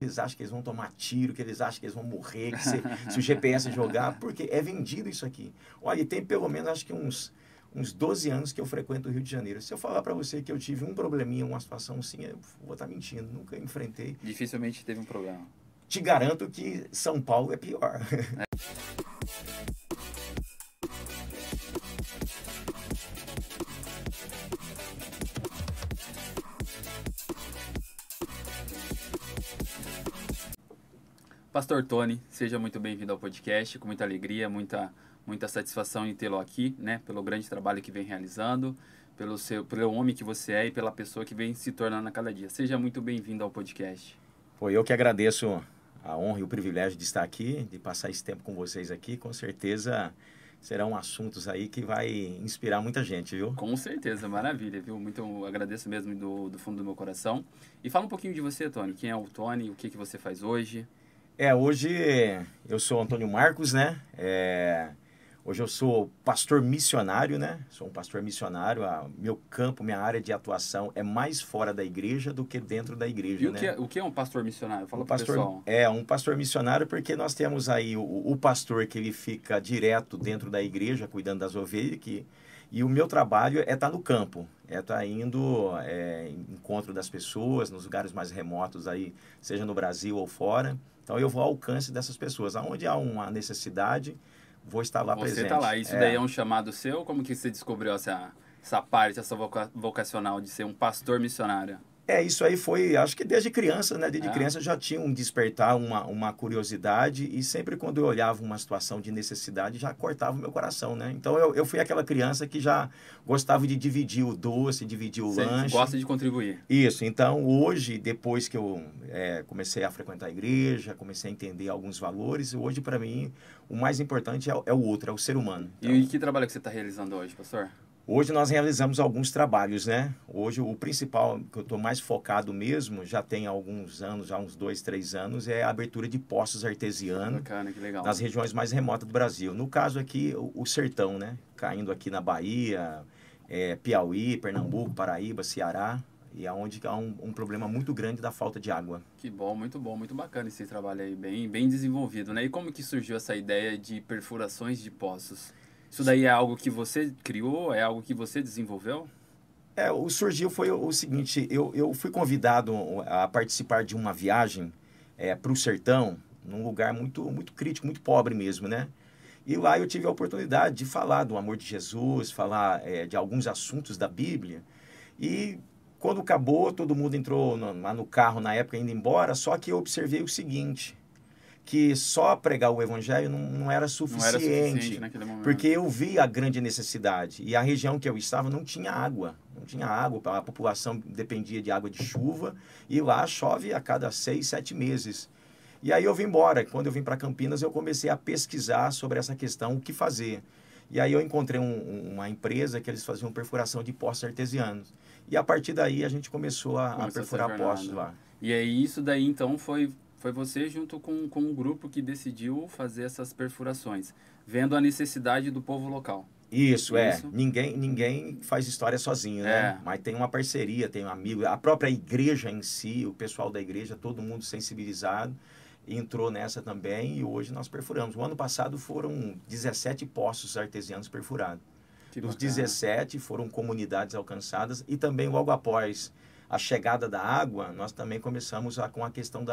eles acham que eles vão tomar tiro, que eles acham que eles vão morrer, que se o GPS jogar, porque é vendido isso aqui. Olha, tem pelo menos, acho que uns 12 anos que eu frequento o Rio de Janeiro. Se eu falar para você que eu tive um probleminha, uma situação assim, eu vou estar mentindo, nunca enfrentei. Dificilmente teve um problema. Te garanto que São Paulo é pior. Pastor Tony, seja muito bem-vindo ao podcast, com muita alegria, muita satisfação em tê-lo aqui, né? Pelo grande trabalho que vem realizando, pelo homem que você é e pela pessoa que vem se tornando a cada dia. Seja muito bem-vindo ao podcast. Foi eu que agradeço a honra e o privilégio de estar aqui, de passar esse tempo com vocês aqui. Com certeza serão assuntos aí que vai inspirar muita gente, viu? Com certeza, maravilha, viu? Muito agradeço mesmo do fundo do meu coração. E fala um pouquinho de você, Tony. Quem é o Tony? O que você faz hoje? Hoje eu sou Antônio Marcos, né? Hoje eu sou pastor missionário, né? Sou um pastor missionário. Meu campo, minha área de atuação é mais fora da igreja do que dentro da igreja, e né? O que é um pastor missionário? Fala para o pessoal. Um pastor missionário porque nós temos aí o pastor que ele fica direto dentro da igreja, cuidando das ovelhas, e o meu trabalho é estar no campo, é estar indo em encontro das pessoas, nos lugares mais remotos aí, seja no Brasil ou fora. Então eu vou ao alcance dessas pessoas. Aonde há uma necessidade, vou estar lá presente. Você está lá. Isso daí é um chamado seu? Como que você descobriu essa parte, essa vocacional de ser um pastor missionário? Isso aí foi, acho que desde criança, né? Desde criança eu já tinha um despertar, uma curiosidade, e sempre quando eu olhava uma situação de necessidade, já cortava o meu coração, né? Então eu fui aquela criança que já gostava de dividir o doce, dividir o lanche. Gosta de contribuir. Isso, então hoje, depois que eu comecei a frequentar a igreja, comecei a entender alguns valores, hoje para mim o mais importante é o outro, é o ser humano. Então, e que trabalho que você está realizando hoje, pastor? Hoje nós realizamos alguns trabalhos, né? Hoje o principal, que eu estou mais focado mesmo, já tem alguns anos, já uns 2, 3 anos, é a abertura de poços artesianos. Bacana, que legal. Nas regiões mais remotas do Brasil. No caso aqui, o sertão, né? Caindo aqui na Bahia, Piauí, Pernambuco, Paraíba, Ceará, e aonde há um problema muito grande da falta de água. Que bom, muito bacana esse trabalho aí, bem desenvolvido, né? E como que surgiu essa ideia de perfurações de poços? Isso daí é algo que você criou? É algo que você desenvolveu? O surgiu foi o seguinte, eu fui convidado a participar de uma viagem para o sertão, num lugar muito, muito crítico, muito pobre mesmo, né? E lá eu tive a oportunidade de falar do amor de Jesus, falar de alguns assuntos da Bíblia. E quando acabou, todo mundo entrou lá no carro na época indo embora, só que eu observei o seguinte, que só pregar o evangelho não era suficiente naquele momento. Porque eu vi a grande necessidade, e a região que eu estava não tinha água, a população dependia de água de chuva, e lá chove a cada 6, 7 meses. E aí eu vim embora. Quando eu vim para Campinas, eu comecei a pesquisar sobre essa questão, o que fazer. E aí eu encontrei uma empresa que eles faziam perfuração de poços artesianos. E a partir daí a gente começou a perfurar poços lá. E aí isso daí então foi você junto com um grupo que decidiu fazer essas perfurações, vendo a necessidade do povo local. Isso. Ninguém faz história sozinho, né? Mas tem uma parceria, tem um amigo, a própria igreja em si, o pessoal da igreja, todo mundo sensibilizado, entrou nessa também, e hoje nós perfuramos. O ano passado foram 17 poços artesianos perfurados. Dos 17 foram comunidades alcançadas, e também logo após a chegada da água, nós também começamos com a questão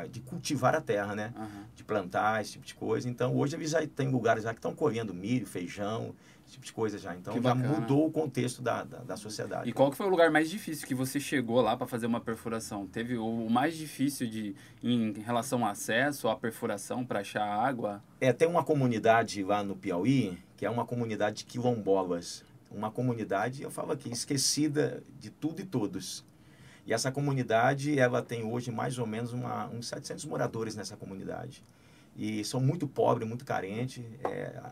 de cultivar a terra, né? Uhum. De plantar, esse tipo de coisa. Então, hoje eles já tem lugares já que estão colhendo milho, feijão, esse tipo de coisa já. Então, já mudou o contexto da sociedade. E qual que foi o lugar mais difícil que você chegou lá para fazer uma perfuração? Teve o mais difícil em relação ao acesso, à perfuração, para achar água? Tem uma comunidade lá no Piauí, que é uma comunidade de quilombolas. Uma comunidade, eu falo aqui, esquecida de tudo e todos. E essa comunidade, ela tem hoje mais ou menos uns 700 moradores nessa comunidade. E são muito pobres, muito carentes.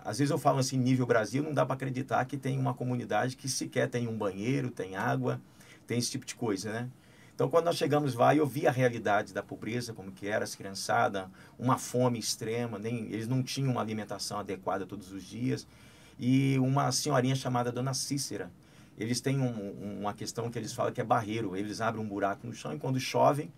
Às vezes eu falo assim, nível Brasil, não dá para acreditar que tem uma comunidade que sequer tem um banheiro, tem água, tem esse tipo de coisa, né? Então, quando nós chegamos lá, eu vi a realidade da pobreza, como que era, as criançadas, uma fome extrema, eles não tinham uma alimentação adequada todos os dias. E uma senhorinha chamada Dona Cícera, eles têm uma questão que eles falam que é barreiro. Eles abrem um buraco no chão e quando chovem,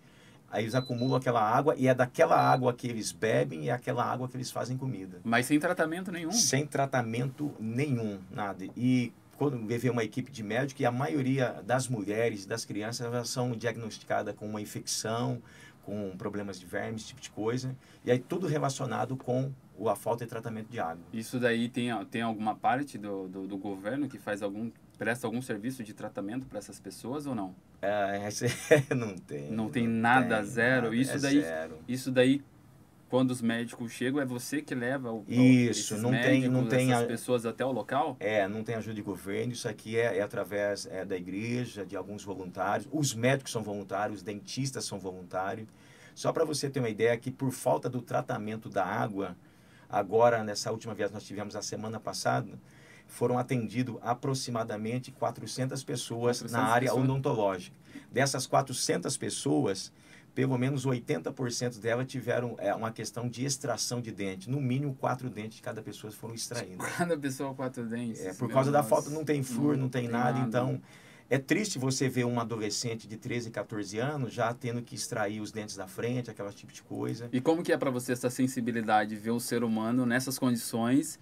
Aí eles acumulam aquela água e é daquela água que eles bebem e é aquela água que eles fazem comida. Mas sem tratamento nenhum? Sem tratamento nenhum, nada. E quando vê uma equipe de médicos, e a maioria das mulheres, das crianças, elas são diagnosticadas com uma infecção, com problemas de vermes, esse tipo de coisa. E aí tudo relacionado com a falta de tratamento de água. Isso daí tem alguma parte do governo que presta algum serviço de tratamento para essas pessoas ou não? Não tem. Não tem nada, zero? Nada, zero. Isso daí, quando os médicos chegam, é você que leva Isso, esses não médicos, tem essas pessoas até o local? Não tem ajuda de governo, isso aqui é através da igreja, de alguns voluntários. Os médicos são voluntários, os dentistas são voluntários. Só para você ter uma ideia que por falta do tratamento da água, agora nessa última viagem nós tivemos a semana passada, foram atendidos aproximadamente 400 pessoas na área odontológica. Dessas 400 pessoas, pelo menos 80% delas tiveram uma questão de extração de dente. No mínimo 4 dentes de cada pessoa foram extraídos. Cada pessoa 4 dentes. Por causa da falta, não tem flúor, não tem nada. Então, é triste você ver um adolescente de 13, 14 anos já tendo que extrair os dentes da frente, aquele tipo de coisa. E como que é para você essa sensibilidade, ver um ser humano nessas condições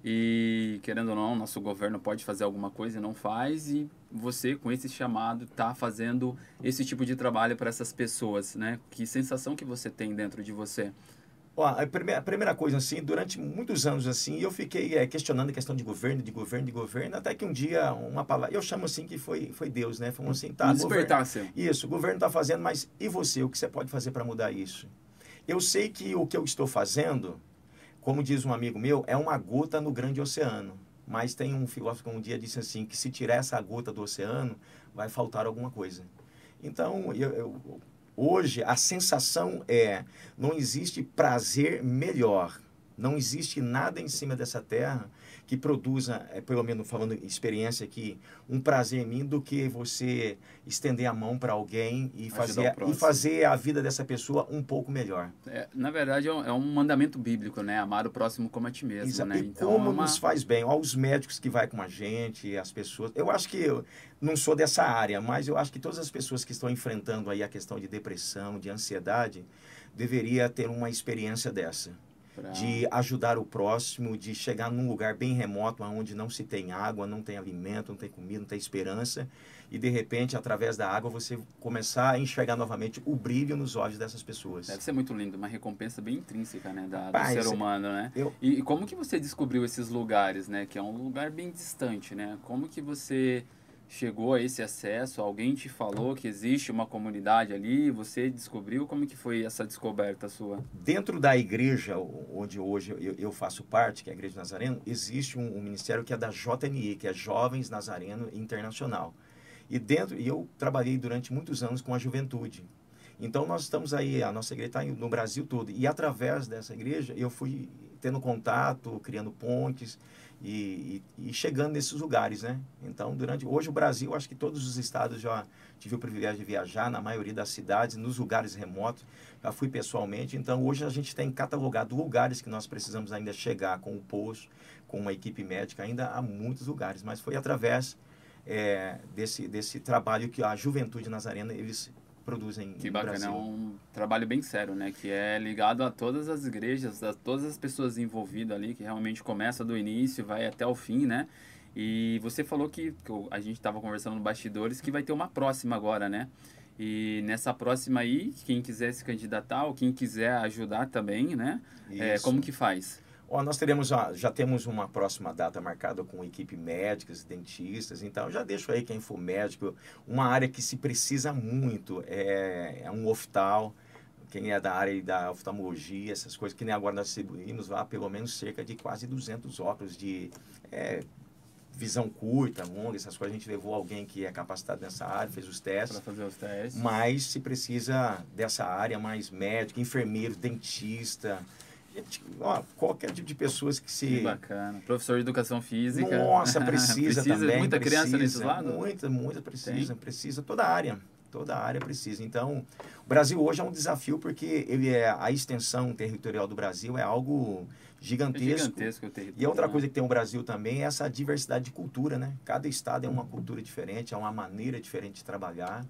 e, querendo ou não, nosso governo pode fazer alguma coisa e não faz, e você, com esse chamado, está fazendo esse tipo de trabalho para essas pessoas, né? Que sensação que você tem dentro de você? A primeira coisa, assim, durante muitos anos, assim, eu fiquei questionando a questão de governo, até que um dia, uma palavra, eu chamo assim que foi Deus, né? Falou assim, tá, despertasse. Isso, o governo está fazendo, mas e você? O que você pode fazer para mudar isso? Eu sei que o que eu estou fazendo, como diz um amigo meu, é uma gota no grande oceano. Mas tem um filósofo que um dia disse assim, que se tirar essa gota do oceano, vai faltar alguma coisa. Então, hoje, a sensação não existe prazer melhor. Não existe nada em cima dessa terra que produza, pelo menos falando experiência aqui, um prazer em mim do que você estender a mão para alguém e fazer a vida dessa pessoa um pouco melhor. Na verdade, é um mandamento bíblico, né? Amar o próximo como a ti mesmo. Exato. Né? E então, como nos faz bem. Olha os médicos que vai com a gente, as pessoas. Eu acho que eu não sou dessa área, mas eu acho que todas as pessoas que estão enfrentando aí a questão de depressão, de ansiedade, deveria ter uma experiência dessa. De ajudar o próximo, de chegar num lugar bem remoto, onde não se tem água, não tem alimento, não tem comida, não tem esperança, e de repente, através da água, você começar a enxergar novamente o brilho nos olhos dessas pessoas. Deve ser muito lindo, uma recompensa bem intrínseca, né, do ser humano, né? E como que você descobriu esses lugares, né, que é um lugar bem distante, né? Como que você chegou a esse acesso? Alguém te falou que existe uma comunidade ali? Você descobriu? Como que foi essa descoberta sua? Dentro da igreja onde hoje eu faço parte, que é a Igreja Nazareno, existe um ministério que é da JNI, que é Jovens Nazareno Internacional. E eu trabalhei durante muitos anos com a juventude. Então nós estamos aí, a nossa igreja está no Brasil todo. E através dessa igreja eu fui tendo contato, criando pontes e chegando nesses lugares, né? Então, hoje o Brasil, acho que todos os estados já tive o privilégio de viajar, na maioria das cidades, nos lugares remotos, já fui pessoalmente. Então, hoje a gente tem catalogado lugares que nós precisamos ainda chegar com o posto, com uma equipe médica, ainda há muitos lugares, mas foi através desse trabalho que a Juventude Nazarena, eles produzem que bacana, Brasil. É um trabalho bem sério, né? Que é ligado a todas as igrejas, a todas as pessoas envolvidas ali, que realmente começa do início, vai até o fim, né? E você falou que a gente estava conversando no bastidores, que vai ter uma próxima agora, né? E nessa próxima aí, quem quiser se candidatar ou quem quiser ajudar também, né? Como que faz? Nós já temos uma próxima data marcada com equipe médicas, dentistas, então já deixo aí quem for médico, uma área que se precisa muito, é um oftal, quem é da área da oftalmologia, essas coisas, que nem agora nós distribuímos lá pelo menos cerca de quase 200 óculos de visão curta, longa, essas coisas, a gente levou alguém que é capacitado nessa área, fez os testes. Para fazer os testes. Mas se precisa dessa área mais médico, enfermeiro, dentista, qualquer tipo de pessoas que se... Que bacana. Professor de educação física. Nossa, precisa também. Muita criança nesses lados? Muita precisa toda a área. Toda a área precisa. Então, o Brasil hoje é um desafio porque a extensão territorial do Brasil é algo gigantesco. É gigantesco o território, e a outra né? coisa que tem o Brasil também é essa diversidade de cultura, né? Cada estado é uma cultura diferente, é uma maneira diferente de trabalhar.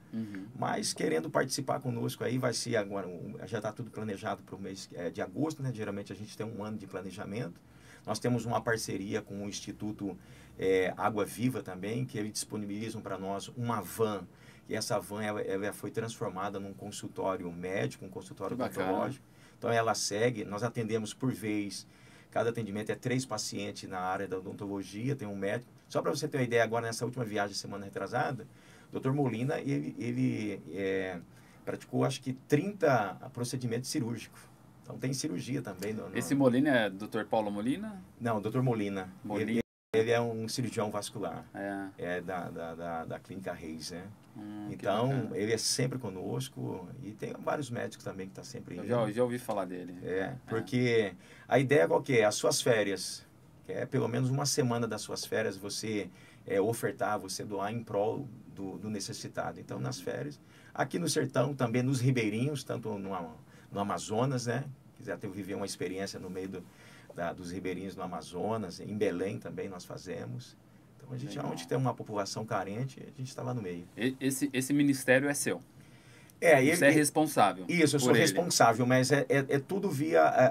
Mas querendo participar conosco aí, vai ser agora, já está tudo planejado para o mês de agosto, né? Geralmente a gente tem um ano de planejamento. Nós temos uma parceria com o Instituto Água Viva também, que eles disponibilizam para nós uma van. E essa van ela foi transformada num consultório médico, um consultório odontológico. Então ela segue, nós atendemos por vez, cada atendimento é 3 pacientes na área da odontologia, tem um médico. Só para você ter uma ideia, agora nessa última viagem, semana retrasada, o Dr. Molina, ele praticou acho que 30 procedimentos cirúrgicos. Então tem cirurgia também. Esse Molina é Dr. Paulo Molina? Não, Dr. Molina. Ele é um cirurgião vascular. É da Clínica Reis, né? Então, ele é sempre conosco e tem vários médicos também que estão sempre indo. Eu já ouvi falar dele. Porque a ideia qual que é? As suas férias, que é pelo menos uma semana das suas férias você ofertar, você doar em prol do necessitado. Então, nas férias, aqui no sertão, também nos ribeirinhos, tanto no Amazonas, né? Quiser viver uma experiência no meio dos ribeirinhos no Amazonas, em Belém também nós fazemos. Então, a gente, onde tem uma população carente, a gente está lá no meio. Esse ministério é seu? Você é responsável? Isso, eu sou responsável, mas é tudo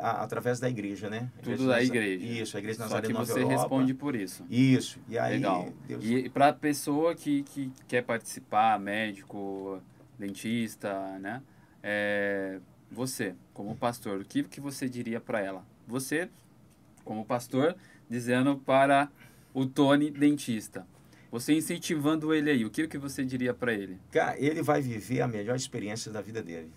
através da igreja, né? Tudo da igreja. Isso, a igreja Só que você responde por isso. Isso. E aí, legal. E para a pessoa que quer participar, médico, dentista, né? Você, como pastor, o que você diria para ela? Você, como pastor, dizendo para o Tony, dentista. Você incentivando ele aí, o que você diria para ele? Cara, ele vai viver a melhor experiência da vida dele.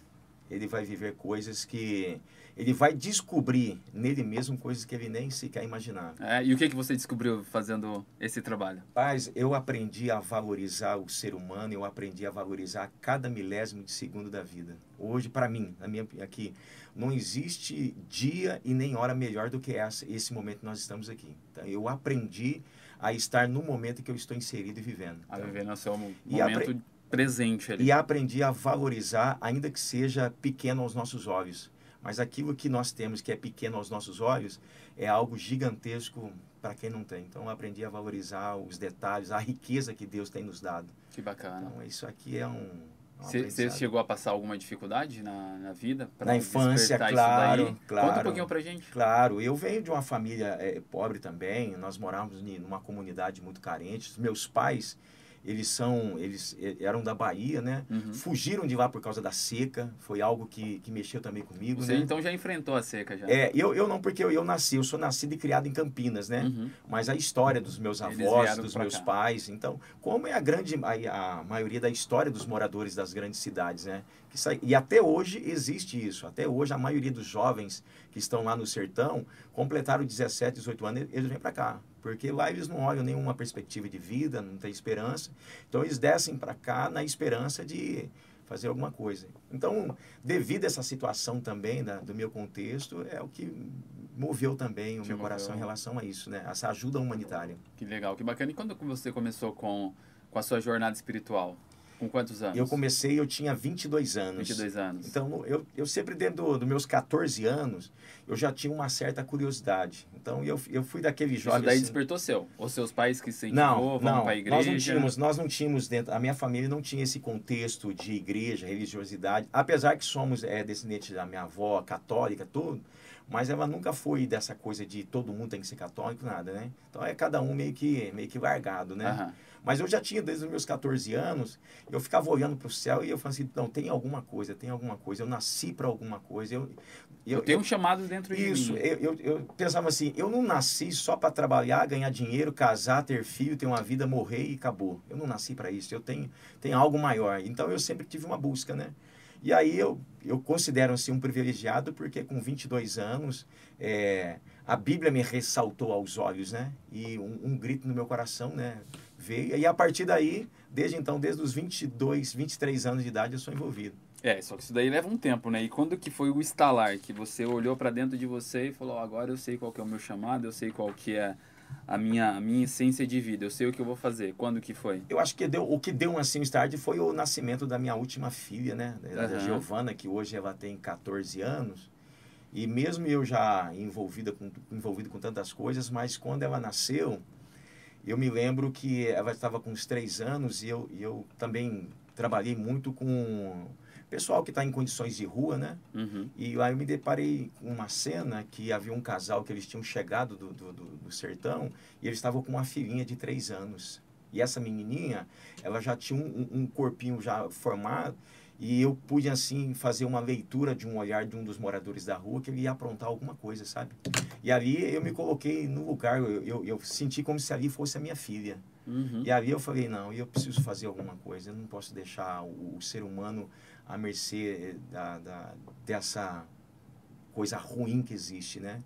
Ele vai viver coisas que... Ele vai descobrir nele mesmo coisas que ele nem sequer imaginava. E o que você descobriu fazendo esse trabalho? Paz, eu aprendi a valorizar o ser humano, eu aprendi a valorizar cada milésimo de segundo da vida. Hoje, para mim, aqui, não existe dia e nem hora melhor do que esse momento que nós estamos aqui. Então, eu aprendi a estar no momento que eu estou inserido e vivendo. A viver no seu momento presente ali. E aprendi a valorizar, ainda que seja pequeno aos nossos olhos. Mas aquilo que nós temos, que é pequeno aos nossos olhos, é algo gigantesco para quem não tem. Então, eu aprendi a valorizar os detalhes, a riqueza que Deus tem nos dado. Que bacana. Então, isso aqui é Você chegou a passar alguma dificuldade na vida? Na infância, claro. Conta um pouquinho pra gente. Claro, eu venho de uma família pobre também. Nós morávamos numa comunidade muito carente. Os meus pais, eles eram da Bahia, né? Fugiram de lá por causa da seca. Foi algo que mexeu também comigo. Você né? então já enfrentou a seca já? Eu não, porque eu sou nascido e criado em Campinas, né? Mas a história dos meus avós, dos meus pais, então, como é a maioria da história dos moradores das grandes cidades, né? E até hoje existe isso. Até hoje a maioria dos jovens que estão lá no sertão completaram 17, 18 anos, eles vêm para cá. Porque lá eles não olham nenhuma perspectiva de vida, não tem esperança. Então eles descem para cá na esperança de fazer alguma coisa. Então, devido a essa situação também do meu contexto, é o que moveu também o meu coração em relação a isso, né? Essa ajuda humanitária. Que legal, que bacana. E quando você começou com a sua jornada espiritual? Com quantos anos? Eu tinha 22 anos. 22 anos. Então, eu sempre, dentro dos meus 14 anos, eu já tinha uma certa curiosidade. Então, eu fui daquele jovem... Isso daí assim, despertou seu? Os seus pais que se incentivou, vão para a igreja? Nós não tínhamos dentro... A minha família não tinha esse contexto de igreja, religiosidade. Apesar que somos descendentes da minha avó, católica, tudo. Mas ela nunca foi dessa coisa de todo mundo tem que ser católico, nada, né? Então, cada um meio que largado, né? Mas eu já tinha, desde os meus 14 anos, eu ficava olhando para o céu e eu falava assim, não, tem alguma coisa. Eu nasci para alguma coisa. Eu tenho um chamado dentro de mim. Isso, eu pensava assim, eu não nasci só para trabalhar, ganhar dinheiro, casar, ter filho, ter uma vida, morrer e acabou. Eu não nasci para isso, eu tenho algo maior. Então, eu sempre tive uma busca, né? E aí, eu considero assim, um privilegiado, porque com 22 anos, a Bíblia me ressaltou aos olhos, né? E um grito no meu coração, né? Veio, e a partir daí, desde os 22, 23 anos de idade, eu sou envolvido. Só que isso daí leva um tempo, né? E quando que foi o estalar, que você olhou para dentro de você e falou, agora eu sei qual que é o meu chamado, eu sei qual que é a minha essência de vida, eu sei o que eu vou fazer. Quando que foi? Eu acho que o que deu assim, um start foi o nascimento da minha última filha, né? Da Aham. Giovana, que hoje ela tem 14 anos. E mesmo eu já envolvido com tantas coisas, mas quando ela nasceu, eu me lembro que ela estava com uns 3 anos e eu também trabalhei muito com pessoal que está em condições de rua, né? Uhum. E lá eu me deparei com uma cena que havia um casal que eles tinham chegado do sertão e eles estavam com uma filhinha de 3 anos. E essa menininha, ela já tinha um corpinho já formado e eu pude, assim, fazer uma leitura de um olhar de um dos moradores da rua que ele ia aprontar alguma coisa, sabe? E ali eu me coloquei no lugar, eu senti como se ali fosse a minha filha. Uhum. E ali eu falei, não, eu preciso fazer alguma coisa, eu não posso deixar o ser humano à mercê dessa coisa ruim que existe, né?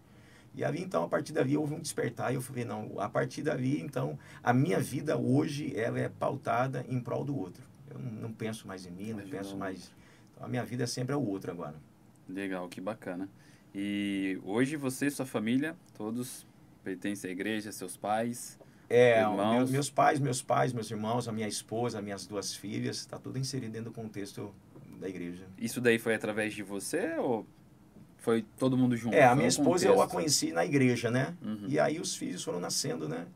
E ali, então, a partir dali, houve um despertar e eu falei, não, a partir dali, então, a minha vida hoje, ela é pautada em prol do outro. Eu não penso mais em mim, não penso mais... Então, a minha vida sempre é o outro agora. Legal, que bacana. E hoje você e sua família, todos pertencem à igreja, seus pais, irmãos? Meus pais, meus irmãos, a minha esposa, as minhas 2 filhas, está tudo inserido dentro do contexto da igreja. Isso daí foi através de você ou foi todo mundo junto? A Foi minha um esposa eu a contexto? conheci na igreja, né? Uhum. E aí os filhos foram nascendo, né?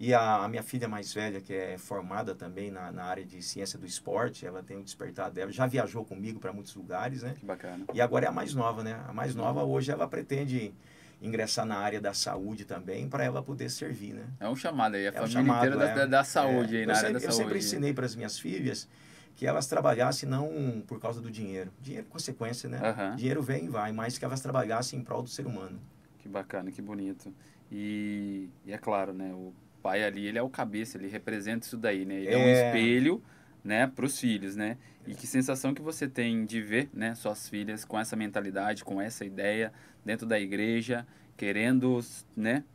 E a minha filha mais velha, que é formada também na área de ciência do esporte, ela tem o despertar dela, já viajou comigo para muitos lugares, né? Que bacana. E agora é a mais nova, né? A mais nova hoje ela pretende ingressar na área da saúde também para ela poder servir, né? É um chamado aí, a um família chamado, inteira da saúde aí, na área da Eu saúde. sempre ensinei para as minhas filhas que elas trabalhassem não por causa do dinheiro. Dinheiro é consequência, né? Aham. Dinheiro vem e vai, mas que elas trabalhassem em prol do ser humano. Que bacana, que bonito. E é claro, né? O pai ali, ele é o cabeça, ele representa isso daí, né? Ele é um espelho, né, para os filhos, né? E que sensação que você tem de ver, né, suas filhas com essa mentalidade, com essa ideia dentro da igreja, querendo, né,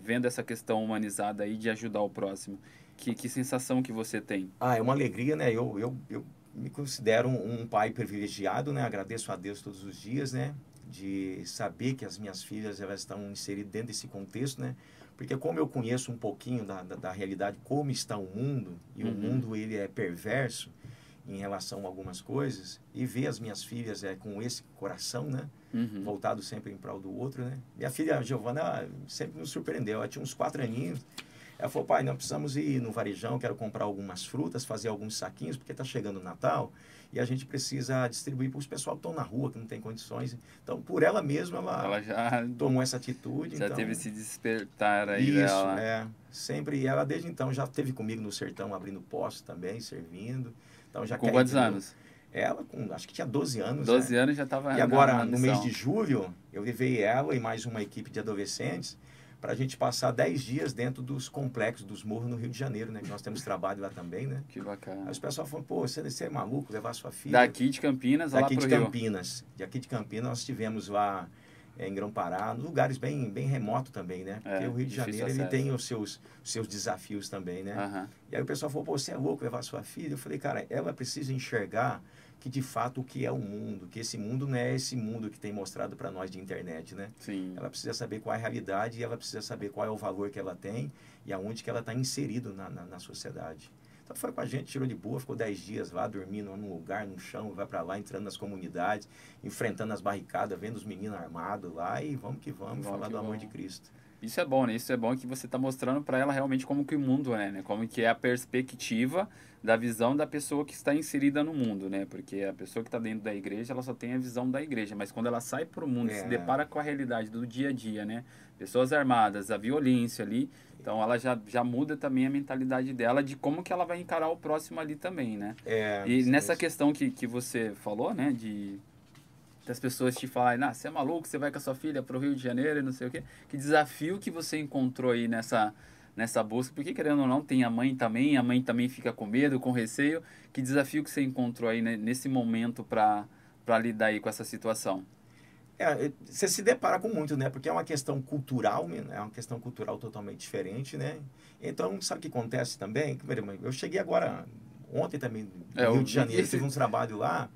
vendo essa questão humanizada aí de ajudar o próximo. Que sensação que você tem? É uma alegria, né? Eu me considero um pai privilegiado, né? Agradeço a Deus todos os dias, né? De saber que as minhas filhas elas estão inseridas dentro desse contexto, né? Porque como eu conheço um pouquinho da realidade, como está o mundo, e o mundo ele é perverso em relação a algumas coisas, e ver as minhas filhas com esse coração, né? Voltado sempre em prol do outro, né? Minha filha Giovana, ela sempre nos surpreendeu, ela tinha uns 4 aninhos. Ela falou, pai, nós precisamos ir no varejão, quero comprar algumas frutas, fazer alguns saquinhos, porque está chegando o Natal e a gente precisa distribuir para os pessoal que estão na rua, que não tem condições. Então, por ela mesma, ela já tomou essa atitude. Já então, teve esse despertar aí isso, dela. sempre. E ela, desde então, já esteve comigo no sertão, abrindo posto também, servindo. Então, já Com quantos anos? Ela, acho que tinha 12 anos. 12 anos já estava. E agora, no mês de julho, eu levei ela e mais uma equipe de adolescentes para a gente passar 10 dias dentro dos complexos, dos morros no Rio de Janeiro, né? Que nós temos trabalho lá também, né? Que bacana. Aí os pessoal falam, pô, você é maluco levar sua filha? Daqui de Campinas lá pro Rio. Daqui de Campinas, nós estivemos lá em Grão-Pará, lugares bem remotos também, né? Porque o Rio de Janeiro, ele tem os seus desafios também, né? Uhum. E aí o pessoal falou, pô, você é louco levar sua filha? Eu falei, cara, ela precisa enxergar que de fato o que é o mundo, que esse mundo não é esse mundo que tem mostrado para nós de internet, né? Sim. Ela precisa saber qual é a realidade e ela precisa saber qual é o valor que ela tem e aonde que ela está inserido na sociedade. Então foi com a gente, tirou de boa, ficou 10 dias lá, dormindo num lugar, no chão, vai para lá, entrando nas comunidades, enfrentando as barricadas, vendo os meninos armados lá e vamos que vamos falar do amor de Cristo. Isso é bom, né? Isso é bom que você está mostrando para ela realmente como que o mundo é, né? Como que é a perspectiva da visão da pessoa que está inserida no mundo, né? Porque a pessoa que está dentro da igreja, ela só tem a visão da igreja, mas quando ela sai para o mundo, se depara com a realidade do dia a dia, né? Pessoas armadas, a violência ali, então ela já muda também a mentalidade dela de como que ela vai encarar o próximo ali também, né? E nessa questão que você falou, né? Das pessoas te falarem, você é maluco, você vai com a sua filha para o Rio de Janeiro e não sei o quê. Que desafio que você encontrou aí nessa busca? Porque, querendo ou não, tem a mãe também fica com medo, com receio. Que desafio que você encontrou aí, né, nesse momento para lidar aí com essa situação? Você se depara com muito, né? Porque é uma questão cultural, é uma questão cultural totalmente diferente, né? Então, sabe o que acontece também? Eu cheguei agora, ontem também, no Rio de Janeiro, tive um trabalho lá.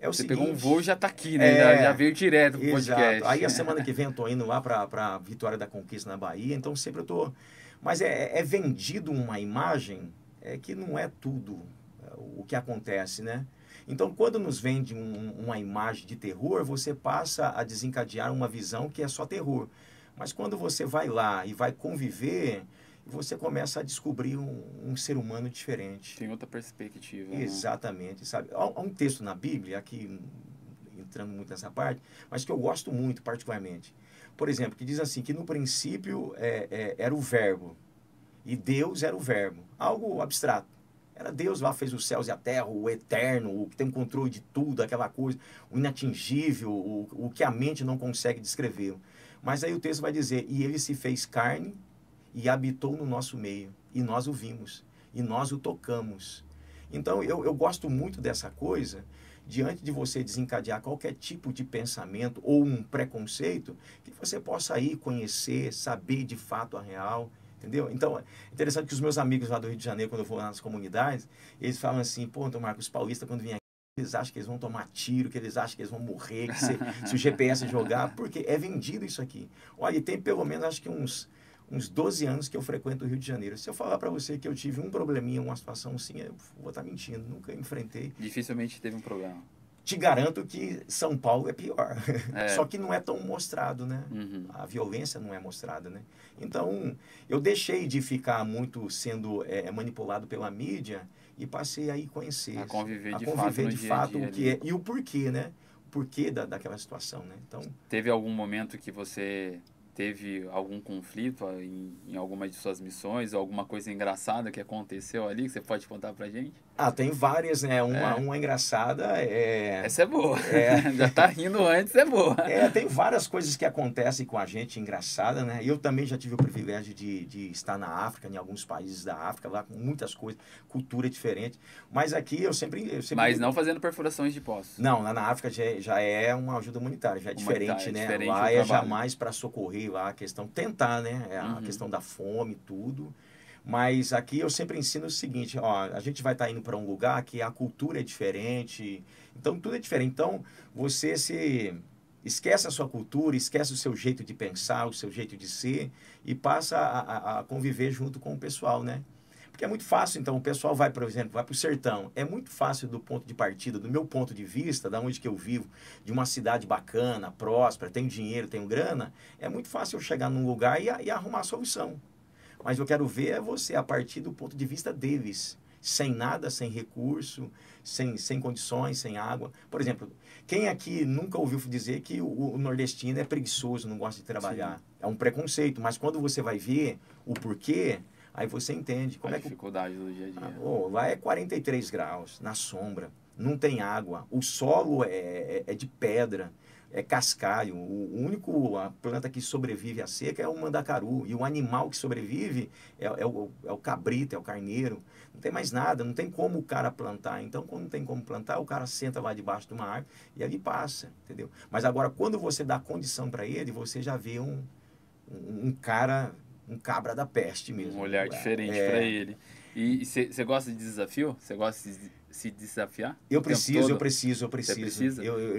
Você pegou um voo e já está aqui, né? Já veio direto pro podcast. Aí a semana que vem eu estou indo lá para Vitória da Conquista, na Bahia. Então sempre eu estou Mas é vendido uma imagem que não é tudo o que acontece, né? Então, quando nos vende uma imagem de terror, você passa a desencadear uma visão que é só terror. Mas quando você vai lá e vai conviver, você começa a descobrir um ser humano diferente. Tem outra perspectiva. Exatamente, né? Sabe? Há um texto na Bíblia, aqui entrando muito nessa parte, mas que eu gosto muito particularmente. Por exemplo, que diz assim, que no princípio era o verbo, e Deus era o verbo. Algo abstrato. Era Deus lá, fez os céus e a terra, o eterno, o que tem o controle de tudo, aquela coisa, o inatingível, o que a mente não consegue descrever. Mas aí o texto vai dizer, e ele se fez carne e habitou no nosso meio, e nós o vimos, e nós o tocamos. Então, eu gosto muito dessa coisa, diante de você desencadear qualquer tipo de pensamento ou um preconceito, que você possa ir conhecer, saber de fato a real. Entendeu? Então, é interessante que os meus amigos lá do Rio de Janeiro, quando eu vou lá nas comunidades, eles falam assim, pô, então, Marcos, paulista, quando vem aqui, eles acham que eles vão tomar tiro, que eles acham que eles vão morrer, que se o GPS jogar, porque é vendido isso aqui. Olha, tem pelo menos, acho que uns 12 anos que eu frequento o Rio de Janeiro. Se eu falar para você que eu tive um probleminha, uma situação assim, eu vou estar mentindo, nunca enfrentei. Dificilmente teve um problema. Te garanto que São Paulo é pior. Só que não é tão mostrado, né? Uhum. A violência não é mostrada, né? Então, eu deixei de ficar muito sendo manipulado pela mídia e passei a ir conhecer. A conviver de fato o que é e o porquê, né? O porquê daquela situação, né? Então, teve algum momento que você teve algum conflito em alguma de suas missões, ou alguma coisa engraçada que aconteceu ali, que você pode contar pra gente? tem várias, né? Uma engraçada Essa é boa. Já tá rindo antes, é boa. Tem várias coisas que acontecem com a gente engraçada, né? Eu também já tive o privilégio de estar na África, em alguns países da África, lá com muitas coisas, cultura diferente. Mas aqui eu sempre... Mas não fazendo perfurações de poços. Não, lá na África já é uma ajuda humanitária, já é diferente, né? Diferente lá é jamais para socorrer lá a questão, tentar, né? A questão da fome, tudo. Mas aqui eu sempre ensino o seguinte, ó, a gente vai estar indo para um lugar que a cultura é diferente, então tudo é diferente. Então você esquece a sua cultura, esquece o seu jeito de pensar, o seu jeito de ser e passa a conviver junto com o pessoal, né? Porque é muito fácil, então, o pessoal vai, por exemplo, vai para o sertão. É muito fácil do ponto de partida, do meu ponto de vista, da onde que eu vivo, de uma cidade bacana, próspera, tenho dinheiro, tenho grana, é muito fácil eu chegar num lugar e arrumar a solução. Mas eu quero ver você a partir do ponto de vista deles, sem nada, sem recurso, sem condições, sem água. Por exemplo, quem aqui nunca ouviu dizer que o nordestino é preguiçoso, não gosta de trabalhar? Sim. É um preconceito, mas quando você vai ver o porquê, aí você entende. Como a dificuldade do dia a dia. Lá é 43 graus, na sombra, não tem água, o solo é de pedra, é cascalho. A planta que sobrevive à seca é o mandacaru. E o animal que sobrevive é o cabrito, é o carneiro. Não tem mais nada, não tem como o cara plantar. Então, quando não tem como plantar, o cara senta lá debaixo de uma árvore e ali passa, entendeu? Mas agora, quando você dá condição para ele, você já vê um cara, um cabra da peste mesmo. Um olhar diferente para ele. E você gosta de desafio? Você gosta de se desafiar? Eu preciso. Você precisa?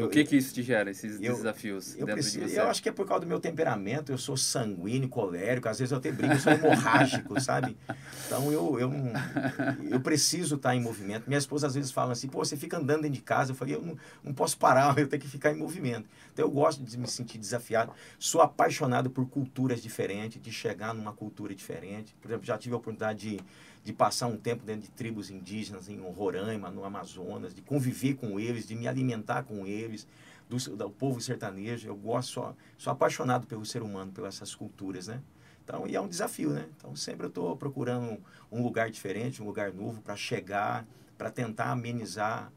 O que isso te gera, esses desafios dentro de você? Eu acho que é por causa do meu temperamento. Eu sou sanguíneo, colérico. Às vezes eu até brigo, eu sou hemorrágico, sabe? Então eu preciso estar em movimento. Minha esposa às vezes fala assim, pô, você fica andando dentro de casa. Eu falei, eu não posso parar, eu tenho que ficar em movimento. Então eu gosto de me sentir desafiado. Sou apaixonado por culturas diferentes, de chegar numa cultura diferente. Por exemplo, já tive a oportunidade de passar um tempo dentro de tribos indígenas em Roraima, no Amazonas, de conviver com eles, de me alimentar com eles, do povo sertanejo. Eu gosto, sou apaixonado pelo ser humano, pelas essas culturas, né? Então, e é um desafio, né? Então, sempre eu estou procurando um lugar diferente, um lugar novo para chegar, para tentar amenizar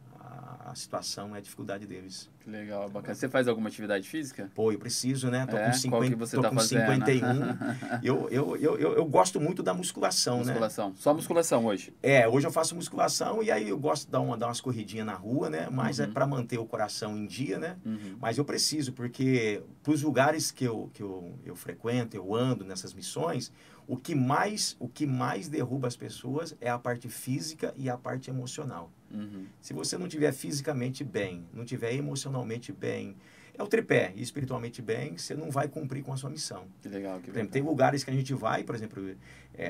a situação, a dificuldade deles. Que legal, bacana. Você faz alguma atividade física? Pô, eu preciso, né? Tô com 50, qual que você tá fazendo? 51. Eu gosto muito da musculação, né? Só musculação hoje? Hoje eu faço musculação e aí eu gosto de dar umas corridinhas na rua, né? Mas é para manter o coração em dia, né? Mas eu preciso, porque para os lugares que eu frequento, eu ando nessas missões, o que mais derruba as pessoas é a parte física e a parte emocional. Se você não estiver fisicamente bem, não estiver emocionalmente bem, É o tripé. E espiritualmente bem, você não vai cumprir com a sua missão. Que legal. Que por exemplo, tem lugares que a gente vai, por exemplo,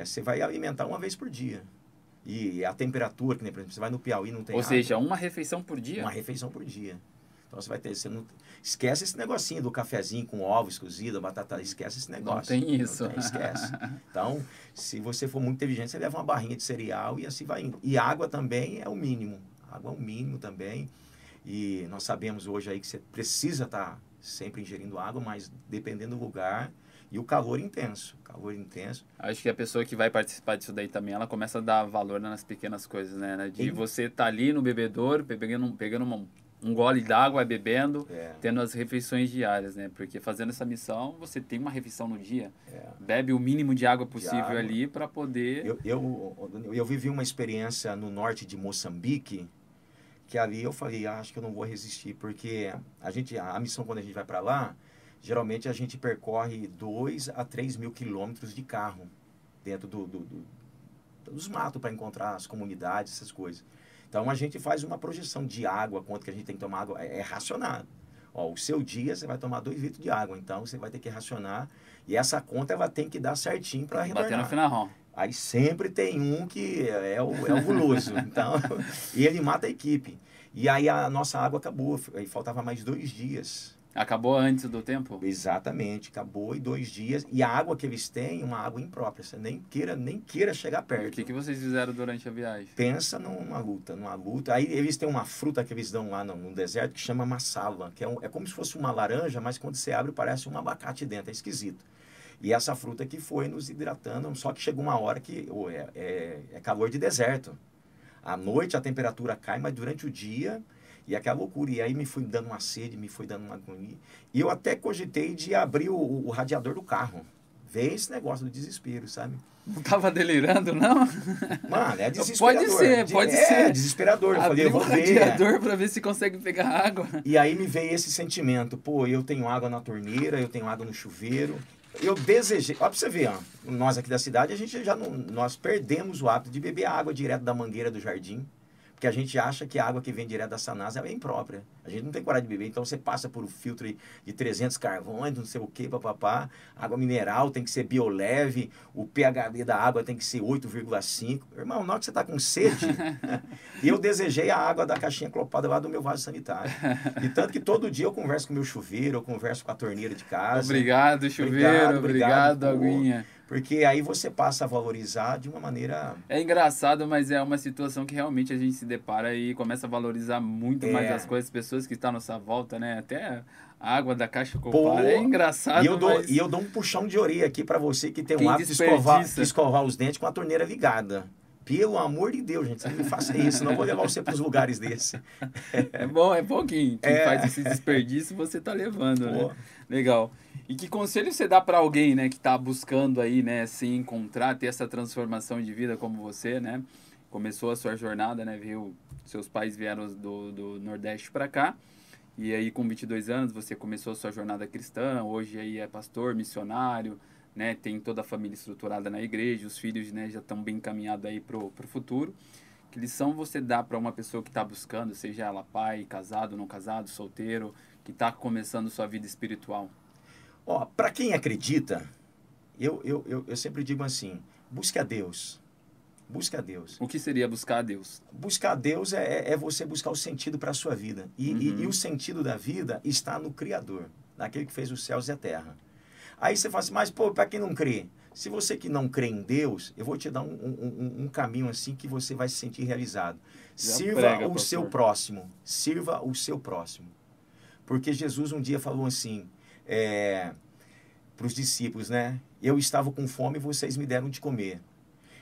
você vai alimentar uma vez por dia. E a temperatura, que nem, por exemplo, você vai no Piauí, não tem Ou água. seja, uma refeição por dia? Uma refeição por dia. Então você vai ter, você não esquece esse negocinho do cafezinho com ovos cozidos, batata, esquece esse negócio. Não tem isso. Não tem, esquece. Então, se você for muito inteligente, você leva uma barrinha de cereal e assim vai indo. E água também é o mínimo. Água é o mínimo também. E nós sabemos hoje aí que você precisa estar sempre ingerindo água, mas dependendo do lugar, e o calor intenso. Calor intenso. Acho que a pessoa que vai participar disso daí também, ela começa a dar valor nas pequenas coisas, né? De você estar ali no bebedouro, pegando um gole d'água, bebendo, tendo as refeições diárias, né? Porque fazendo essa missão, você tem uma refeição no dia. Bebe o mínimo de água possível ali para poder... Eu vivi uma experiência no norte de Moçambique, que ali eu falei, acho que eu não vou resistir, porque a missão, quando a gente vai para lá, geralmente a gente percorre 2 a 3 mil quilômetros de carro dentro dos matos para encontrar as comunidades, essas coisas. Então a gente faz uma projeção de água, quanto que a gente tem que tomar água, é racionado. Ó, o seu dia você vai tomar 2 litros de água, então você vai ter que racionar, e essa conta ela tem que dar certinho para retornar. Bater no final. Aí sempre tem um que é o guloso, então, e ele mata a equipe. E aí a nossa água acabou, aí faltava mais 2 dias. Acabou antes do tempo? Exatamente, acabou em 2 dias. E a água que eles têm, uma água imprópria, você nem queira chegar perto. E o que vocês fizeram durante a viagem? Pensa numa luta. Aí eles têm uma fruta que eles dão lá no deserto que chama massala, que é como se fosse uma laranja, mas quando você abre parece um abacate dentro, é esquisito. E essa fruta que foi nos hidratando, só que chegou uma hora que é calor de deserto. À noite a temperatura cai, mas durante o dia, e aquela loucura. E aí me fui dando uma sede, me foi dando uma agonia. E eu até cogitei de abrir o radiador do carro. Ver esse negócio do desespero, sabe? Não tava delirando, não? Mano, é desesperador. Pode ser. É desesperador. Eu falei, eu vou ver. Radiador para ver se consegue pegar água. E aí me veio esse sentimento. Pô, eu tenho água na torneira, eu tenho água no chuveiro. Eu desejei, ó, pra você ver, ó, nós aqui da cidade, a gente nós perdemos o hábito de beber água direto da mangueira do jardim, porque a gente acha que a água que vem direto da Sanasa é imprópria. A gente não tem coragem de beber, então você passa por um filtro de 300 carvões, não sei o que, papapá. Água mineral tem que ser bioleve, o pH da água tem que ser 8,5. Irmão, na hora que você tá com sede, e eu desejei a água da caixinha clopada lá do meu vaso sanitário. E tanto que todo dia eu converso com o meu chuveiro, eu converso com a torneira de casa. Obrigado, chuveiro, obrigado aguinha. Porque aí você passa a valorizar de uma maneira... É engraçado, mas é uma situação que realmente a gente se depara e começa a valorizar muito mais as coisas, pessoas que estão à nossa volta, né? Até a água da caixa Copar. É engraçado, e eu dou um puxão de orelha aqui para você que tem um hábito de escovar os dentes com a torneira ligada. Pelo amor de Deus, gente, você não me faça isso, senão eu vou levar você para os lugares desse. É bom quem faz esse desperdício, você tá levando, né? Legal. E que conselho você dá para alguém, né, que está buscando aí, né, se encontrar, ter essa transformação de vida como você, né? Começou a sua jornada, né, seus pais vieram do Nordeste para cá, e aí com 22 anos você começou a sua jornada cristã, hoje aí é pastor, missionário, né, tem toda a família estruturada na igreja, os filhos, né, já estão bem encaminhados aí pro futuro. Que lição você dá para uma pessoa que está buscando, seja ela pai, casado, não casado, solteiro, que está começando sua vida espiritual? Ó, para quem acredita, eu sempre digo assim, busque a Deus. Busque a Deus. O que seria buscar a Deus? Buscar a Deus é você buscar o sentido para a sua vida. E o sentido da vida está no Criador, naquele que fez os céus e a terra. Aí você fala assim, mas pô, para quem não crê? Se você que não crê em Deus, eu vou te dar um caminho assim que você vai se sentir realizado. Sirva o seu próximo. Sirva o seu próximo. Porque Jesus um dia falou assim... para os discípulos, né? Eu estava com fome e vocês me deram de comer.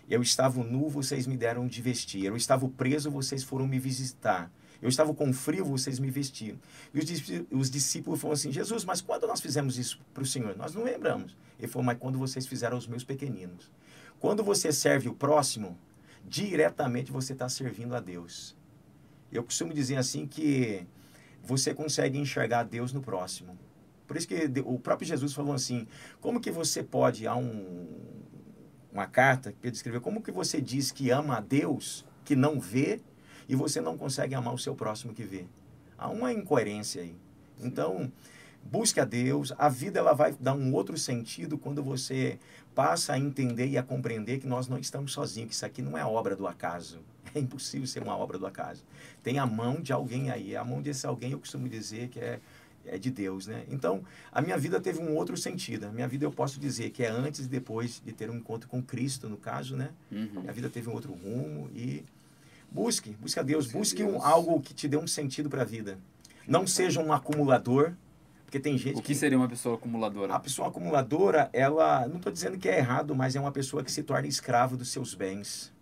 Eu estava nu, vocês me deram de vestir. Eu estava preso, vocês foram me visitar. Eu estava com frio, vocês me vestiram. E os discípulos falaram assim, Jesus, mas quando nós fizemos isso para o Senhor? Nós não lembramos. Ele falou, mas quando vocês fizeram aos meus pequeninos. Quando você serve o próximo, diretamente você está servindo a Deus. Eu costumo dizer assim que você consegue enxergar Deus no próximo. Por isso que o próprio Jesus falou assim, como que você pode, há uma carta que ele escreveu, como que você diz que ama a Deus, que não vê, e você não consegue amar o seu próximo que vê? Há uma incoerência aí. Então, Busque a Deus. A vida ela vai dar um outro sentido quando você passa a entender e a compreender que nós não estamos sozinhos, que isso aqui não é obra do acaso. É impossível ser uma obra do acaso. Tem a mão de alguém aí. A mão desse alguém, eu costumo dizer que é de Deus, né? Então, a minha vida teve um outro sentido. A minha vida eu posso dizer que é antes e depois de ter um encontro com Cristo, no caso, né? Minha vida teve um outro rumo e busque a Deus. Busque algo que te dê um sentido para a vida. Não seja um acumulador, porque tem gente O que seria uma pessoa acumuladora? A pessoa acumuladora, ela, não estou dizendo que é errado, mas é uma pessoa que se torna escravo dos seus bens.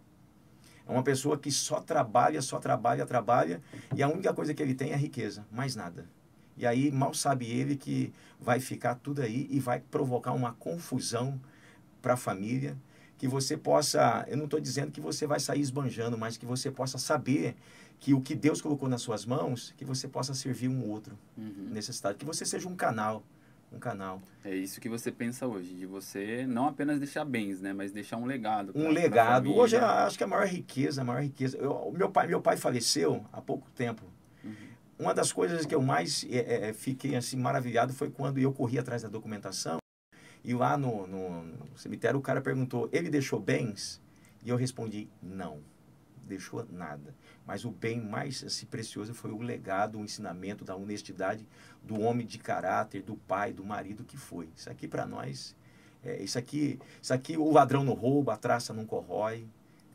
É uma pessoa que só trabalha, e a única coisa que ele tem é riqueza, mais nada. E aí mal sabe ele que vai ficar tudo aí e vai provocar uma confusão para a família, que você possa, eu não estou dizendo que você vai sair esbanjando, mas que você possa saber que o que Deus colocou nas suas mãos, que você possa servir um outro necessitado, que você seja um canal. É isso que você pensa hoje, de você não apenas deixar bens, né, mas deixar um legado. Um legado. Hoje eu acho que a maior riqueza. Meu pai faleceu há pouco tempo. Uma das coisas que eu mais fiquei assim maravilhado foi quando eu corri atrás da documentação e lá no cemitério o cara perguntou, ele deixou bens? E eu respondi, não, deixou nada. Mas o bem mais assim, precioso foi o legado, o ensinamento da honestidade do homem de caráter, do pai, do marido que foi. Isso aqui para nós, isso aqui o ladrão não rouba, a traça não corrói.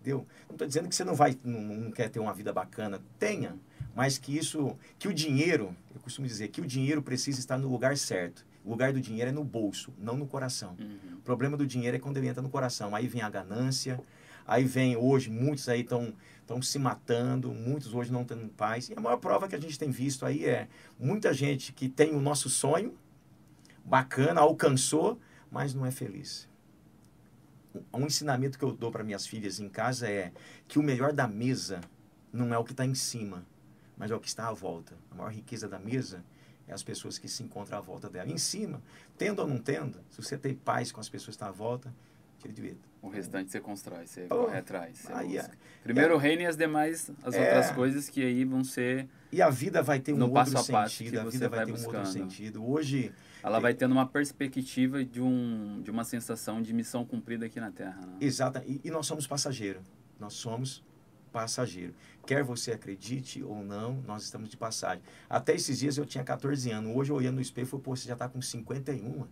Entendeu? Não estou dizendo que você não quer ter uma vida bacana, tenha, mas que o dinheiro, eu costumo dizer que o dinheiro precisa estar no lugar certo. O lugar do dinheiro é no bolso, não no coração. O problema do dinheiro é quando ele entra no coração. Aí vem a ganância, aí vem hoje, muitos aí estão se matando, muitos hoje não tendo paz. E a maior prova que a gente tem visto aí é muita gente que tem o nosso sonho, bacana, alcançou, mas não é feliz. Um ensinamento que eu dou para minhas filhas em casa é que o melhor da mesa não é o que está em cima, mas é o que está à volta. A maior riqueza da mesa é as pessoas que se encontram à volta dela. Em cima, tendo ou não tendo, se você tem paz com as pessoas que estão à volta, tira de vida. O restante você constrói, você corre atrás. Você Primeiro o reino e as demais, outras coisas que aí vão ser... E a vida vai ter um outro sentido. A vida vai ter um outro sentido. Hoje... Ela vai tendo uma perspectiva de uma sensação de missão cumprida aqui na Terra. Né? Exato. E nós somos passageiros. Nós somos passageiro. Quer você acredite ou não, nós estamos de passagem. Até esses dias eu tinha 14 anos. Hoje eu olhando no espelho e falei, pô, você já está com 51.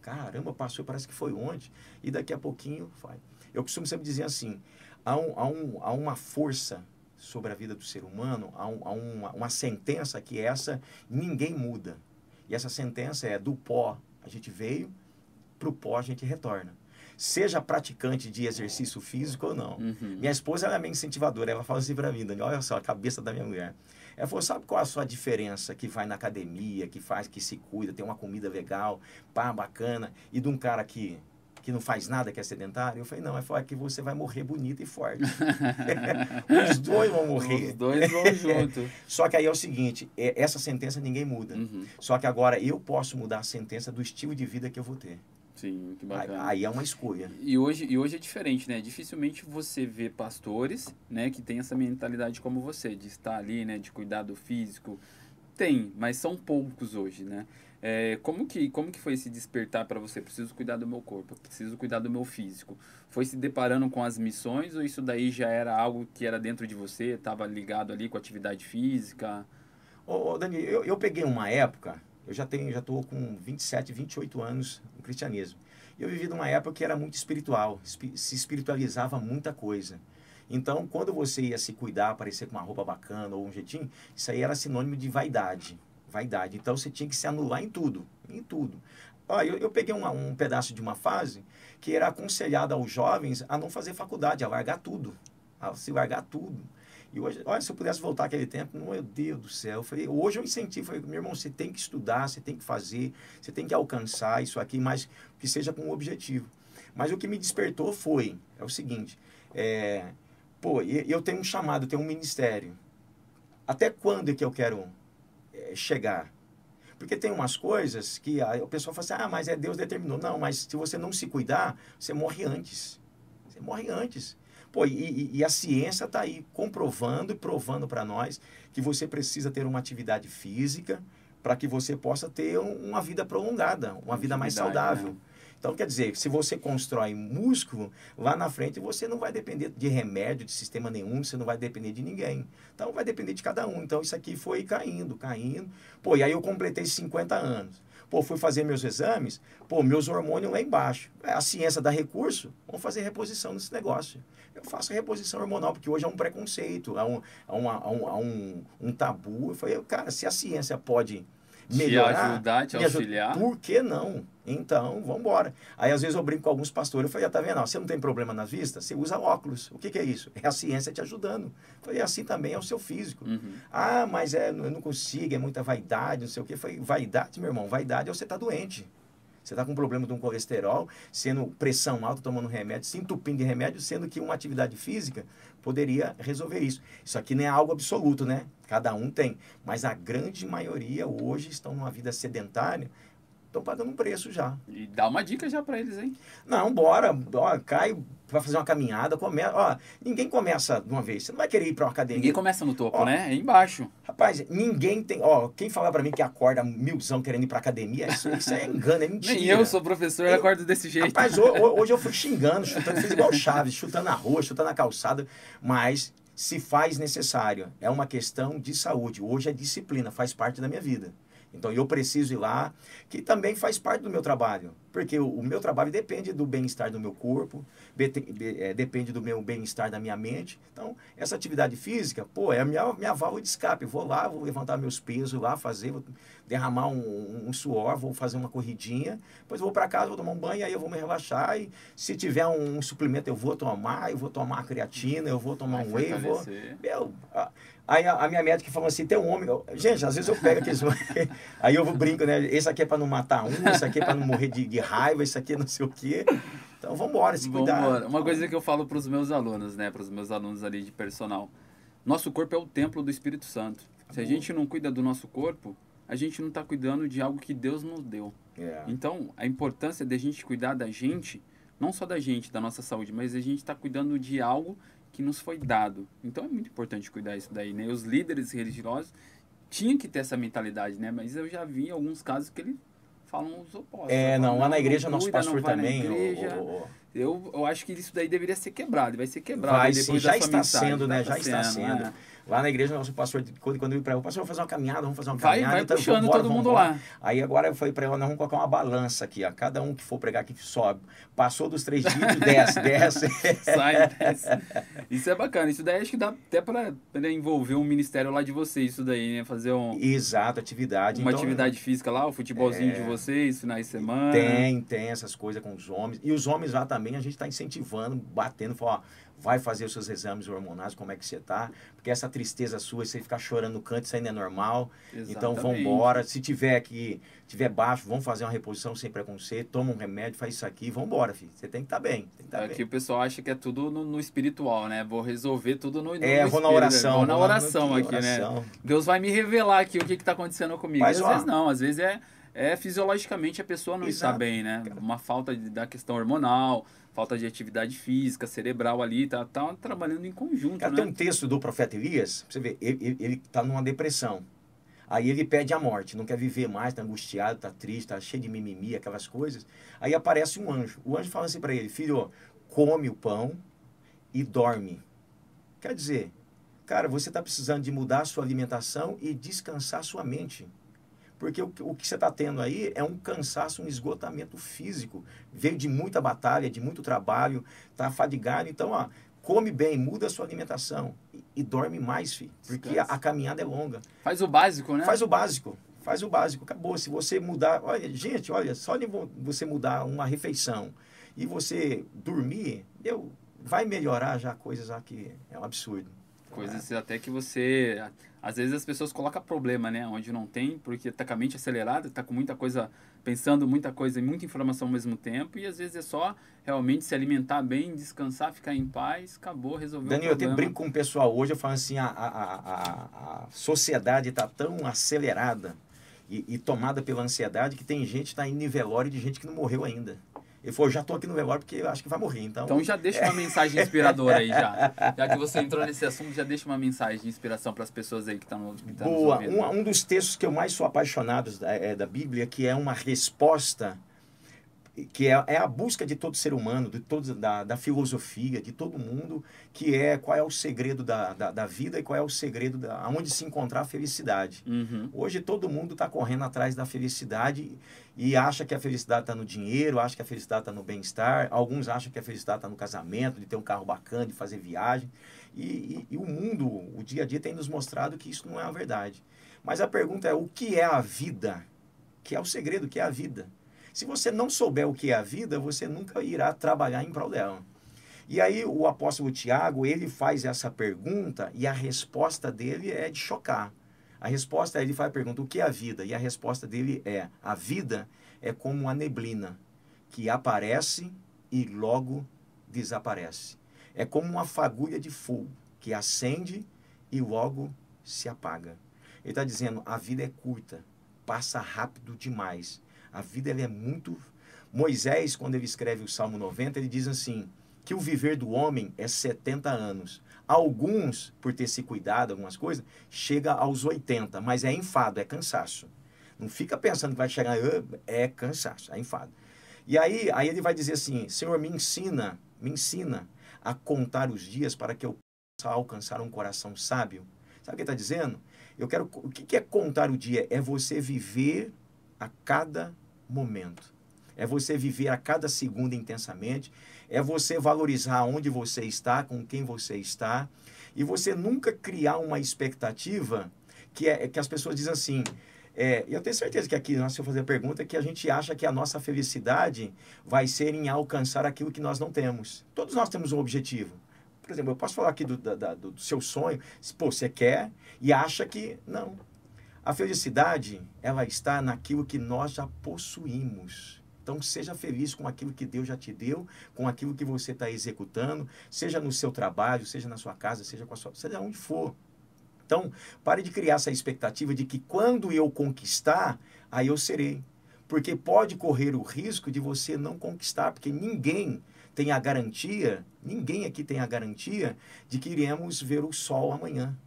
Caramba, passou, parece que foi ontem. E daqui a pouquinho vai. Eu costumo sempre dizer assim, há uma força sobre a vida do ser humano, há uma sentença que essa ninguém muda. E essa sentença é, do pó a gente veio, para o pó a gente retorna. Seja praticante de exercício físico ou não. Minha esposa ela é minha incentivadora, ela fala assim para mim, Daniel, olha só a cabeça da minha mulher. Ela falou, sabe qual a sua diferença que vai na academia, que se cuida, tem uma comida legal, pá, bacana, e de um cara que não faz nada, que é sedentário? Eu falei, não, é que você vai morrer bonito e forte. Os dois vão morrer. Os dois vão junto. Só que aí é o seguinte, essa sentença ninguém muda. Só que agora eu posso mudar a sentença do estilo de vida que eu vou ter. Sim, que bacana. Aí é uma escolha. E hoje é diferente, né? Dificilmente você vê pastores, né, que tem essa mentalidade como você, de estar ali, né, de cuidar do físico. Tem, mas são poucos hoje, né? Como que foi esse despertar para você? Preciso cuidar do meu corpo, preciso cuidar do meu físico. Foi se deparando com as missões ou isso daí já era algo que era dentro de você, estava ligado ali com a atividade física? Dani, eu peguei uma época, eu já estou com 27, 28 anos no cristianismo. Eu vivi numa época que era muito espiritual, se espiritualizava muita coisa. Então, quando você ia se cuidar, aparecer com uma roupa bacana ou um jeitinho, isso aí era sinônimo de vaidade. Então, você tinha que se anular em tudo. Eu peguei um pedaço de uma fase que era aconselhado aos jovens a não fazer faculdade, a largar tudo. A se largar tudo. E hoje, olha, se eu pudesse voltar aquele tempo, meu Deus do céu. Hoje eu incentivo, meu irmão, você tem que estudar, você tem que fazer, você tem que alcançar isso aqui, mas que seja com um objetivo. Mas o que me despertou é o seguinte, eu tenho um chamado, eu tenho um ministério. Até quando é que eu quero chegar? Porque tem umas coisas que o pessoal fala assim, mas Deus determinou. Não, mas se você não se cuidar, você morre antes. E a ciência está aí comprovando e provando para nós que você precisa ter uma atividade física para que você possa ter uma vida prolongada, uma vida mais saudável. Né? Então, quer dizer, se você constrói músculo, lá na frente você não vai depender de remédio, de sistema nenhum, você não vai depender de ninguém. Então, vai depender de cada um. Então, isso aqui foi caindo. Pô, e aí eu completei 50 anos. Pô, fui fazer meus exames, pô, meus hormônios lá embaixo. A ciência dá recurso, vamos fazer reposição nesse negócio. Eu faço reposição hormonal, porque hoje é um preconceito, um tabu. Eu falei, cara, se a ciência pode melhorar, te auxiliar, por que não? Então, vamos embora. Aí, às vezes, eu brinco com alguns pastores. Eu falei, tá vendo? Você não tem problema nas vistas? Você usa óculos. O que é isso? É a ciência te ajudando. Eu falei, assim também é o seu físico. Ah, mas eu não consigo, é muita vaidade, não sei o quê. Eu falei, vaidade, meu irmão, vaidade é você estar doente. Você está com problema de um colesterol, sendo pressão alta, tomando remédio, se entupindo de remédio, sendo que uma atividade física poderia resolver isso. Isso aqui não é algo absoluto, né? Cada um tem. Mas a grande maioria hoje estão numa vida sedentária, estão pagando um preço já. E dá uma dica já para eles, hein? Não, bora. Ó, cai, vai fazer uma caminhada, começa. Ó, ninguém começa de uma vez. Você não vai querer ir para uma academia. Ninguém começa no topo, né? É embaixo. Rapaz, ninguém tem. Ó, quem falar para mim que acorda milzão querendo ir para academia, isso é engano, é mentira. Nem eu sou professor e acordo desse jeito. Rapaz, hoje eu fui xingando, chutando, fiz igual Chaves, chutando na rua, chutando na calçada, mas se faz necessário. É uma questão de saúde. Hoje é disciplina, faz parte da minha vida. Então, eu preciso ir lá, que também faz parte do meu trabalho. Porque o meu trabalho depende do bem-estar do meu corpo, depende do meu bem-estar da minha mente. Então, essa atividade física, pô, é a minha válvula de escape. Eu vou lá, vou levantar meus pesos lá, vou derramar um suor, vou fazer uma corridinha, depois eu vou para casa, vou tomar um banho, aí eu vou me relaxar. E se tiver um suplemento, eu vou tomar a creatina, eu vou tomar um whey. Aí a minha médica falou assim, tem um homem... Gente, às vezes eu pego aqueles... Aí eu brinco, né? Esse aqui é para não matar esse aqui é para não morrer de raiva, esse aqui é não sei o quê. Então, vamos embora, se cuidar. Uma coisa que eu falo para os meus alunos, né? Para os meus alunos ali de personal. Nosso corpo é o templo do Espírito Santo. Se a gente não cuida do nosso corpo, a gente não está cuidando de algo que Deus nos deu. Então, a importância de a gente cuidar da gente, não só da gente, da nossa saúde, mas a gente está cuidando de algo que nos foi dado. Então é muito importante cuidar isso daí, né? Os líderes religiosos tinham que ter essa mentalidade, né? Mas eu já vi alguns casos que eles falam os opostos. Lá na igreja nosso pastor também... Eu acho que isso daí deveria ser quebrado, vai ser quebrado. Vai sim, já está sendo, né? Já está sendo. Lá na igreja, nosso pastor, quando eu ia para o pastor, vamos fazer uma caminhada, vamos fazer uma caminhada. Vai puxando todo mundo lá. Aí agora eu falei para ela, nós vamos colocar uma balança aqui, ó. Cada um que for pregar aqui sobe. Passou dos 3 dias, desce. Sai, desce. Isso é bacana. Isso daí acho que dá até para envolver um ministério lá de vocês, isso daí, né? Fazer Exato, atividade. Uma atividade física lá, o futebolzinho de vocês, finais de semana. Tem essas coisas com os homens. E os homens lá também, a gente está incentivando, batendo, falando, ó, vai fazer os seus exames hormonais, como é que você tá? Porque essa tristeza sua, você ficar chorando no canto, isso ainda é normal. Exatamente. Então, vamos embora. Se tiver baixo, vamos fazer uma reposição sem preconceito, toma um remédio, faz isso aqui, vamos embora, filho. Você tem que estar bem. Aqui o pessoal acha que é tudo no espiritual, né? Vou resolver tudo no vou espírito, na oração. Vou na oração aqui, né? Deus vai me revelar aqui o que está acontecendo comigo. Às vezes não, às vezes fisiologicamente a pessoa não está bem, né? Uma falta da questão hormonal, falta de atividade física, cerebral ali, tá trabalhando em conjunto, né? Tem um texto do profeta Elias, você vê, ele tá numa depressão. Aí ele pede a morte, não quer viver mais, tá angustiado, tá triste, tá cheio de mimimi, aquelas coisas. Aí aparece um anjo. O anjo fala assim para ele, filho, come o pão e dorme. Quer dizer, cara, você tá precisando de mudar a sua alimentação e descansar a sua mente. Porque o que você está tendo aí é um cansaço, um esgotamento físico. Veio de muita batalha, de muito trabalho, está fadigado. Então, ó, come bem, muda a sua alimentação e dorme mais, filho. Porque a caminhada é longa. Faz o básico, né? Faz o básico, acabou. Se você mudar... Olha, só de você mudar uma refeição e você dormir, vai melhorar já coisas aqui. É um absurdo. Coisas até que você... Às vezes as pessoas colocam problema, né? Onde não tem, porque tá com a mente acelerada, tá com muita coisa, pensando muita coisa e muita informação ao mesmo tempo, e às vezes é só realmente se alimentar bem, descansar, ficar em paz, acabou, resolveu Daniel, o problema. eu brinco com o pessoal hoje, eu falo assim, a sociedade está tão acelerada e tomada pela ansiedade que tem gente que está em velório de gente que não morreu ainda. Ele falou, já estou aqui no velório porque eu acho que vai morrer. Então já deixa uma mensagem inspiradora aí já. Já que você entrou nesse assunto, já deixa uma mensagem de inspiração para as pessoas aí que estão nos ouvindo. Um dos textos que eu mais sou apaixonado da Bíblia, que é uma resposta, que é a busca de todo ser humano, da filosofia, de todo mundo, que é qual é o segredo da vida e qual é o segredo aonde se encontrar a felicidade. Uhum. Hoje todo mundo está correndo atrás da felicidade e acha que a felicidade está no dinheiro, acha que a felicidade está no bem-estar, alguns acham que a felicidade está no casamento, de ter um carro bacana, de fazer viagem. E o mundo, o dia a dia tem nos mostrado que isso não é a verdade. Mas a pergunta é, o que é a vida? Que é o segredo, que é a vida. Se você não souber o que é a vida, você nunca irá trabalhar em prol dela. E aí o apóstolo Tiago, ele faz essa pergunta e a resposta dele é de chocar. A resposta, ele faz a pergunta, o que é a vida? E a resposta dele é, a vida é como uma neblina que aparece e logo desaparece. É como uma fagulha de fogo que acende e logo se apaga. Ele está dizendo, a vida é curta, passa rápido demais. A vida ela é muito... Moisés, quando ele escreve o Salmo 90, ele diz assim, que o viver do homem é 70 anos. Alguns, por ter se cuidado, algumas coisas, chega aos 80, mas é enfado, é cansaço. Não fica pensando que vai chegar, é cansaço, é enfado. E aí ele vai dizer assim, Senhor, me ensina a contar os dias para que eu possa alcançar um coração sábio. Sabe o que ele está dizendo? O que é contar o dia? É você viver a cada momento. É você viver a cada segundo intensamente. É você valorizar onde você está, com quem você está. E você nunca criar uma expectativa que as pessoas dizem assim... eu tenho certeza que aqui, se eu fazer a pergunta, que a gente acha que a nossa felicidade vai ser em alcançar aquilo que nós não temos. Todos nós temos um objetivo. Por exemplo, eu posso falar aqui do seu sonho. Pô, você quer e acha que... Não. A felicidade, ela está naquilo que nós já possuímos. Então, seja feliz com aquilo que Deus já te deu, com aquilo que você está executando, seja no seu trabalho, seja na sua casa, seja onde for. Então, pare de criar essa expectativa de que quando eu conquistar, aí eu serei. Porque pode correr o risco de você não conquistar, porque ninguém tem a garantia, ninguém aqui tem a garantia de que iremos ver o sol amanhã.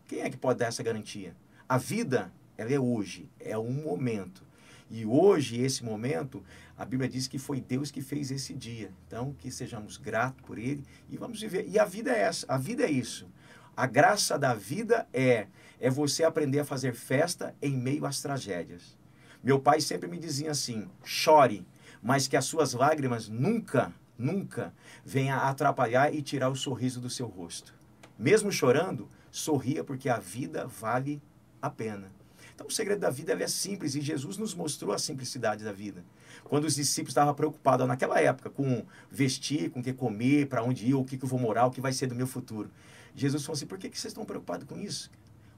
Quem é que pode dar essa garantia? A vida, ela é hoje, é um momento. E hoje, esse momento, a Bíblia diz que foi Deus que fez esse dia. Então, que sejamos gratos por Ele e vamos viver. E a vida é essa, a vida é isso. A graça da vida é você aprender a fazer festa em meio às tragédias. Meu pai sempre me dizia assim, chore, mas que as suas lágrimas nunca venha atrapalhar e tirar o sorriso do seu rosto. Mesmo chorando, sorria porque a vida vale a pena. Então o segredo da vida é simples e Jesus nos mostrou a simplicidade da vida. Quando os discípulos estavam preocupados naquela época com vestir, com o que comer, para onde ir, o que eu vou morar, o que vai ser do meu futuro. Jesus falou assim, por que vocês estão preocupados com isso?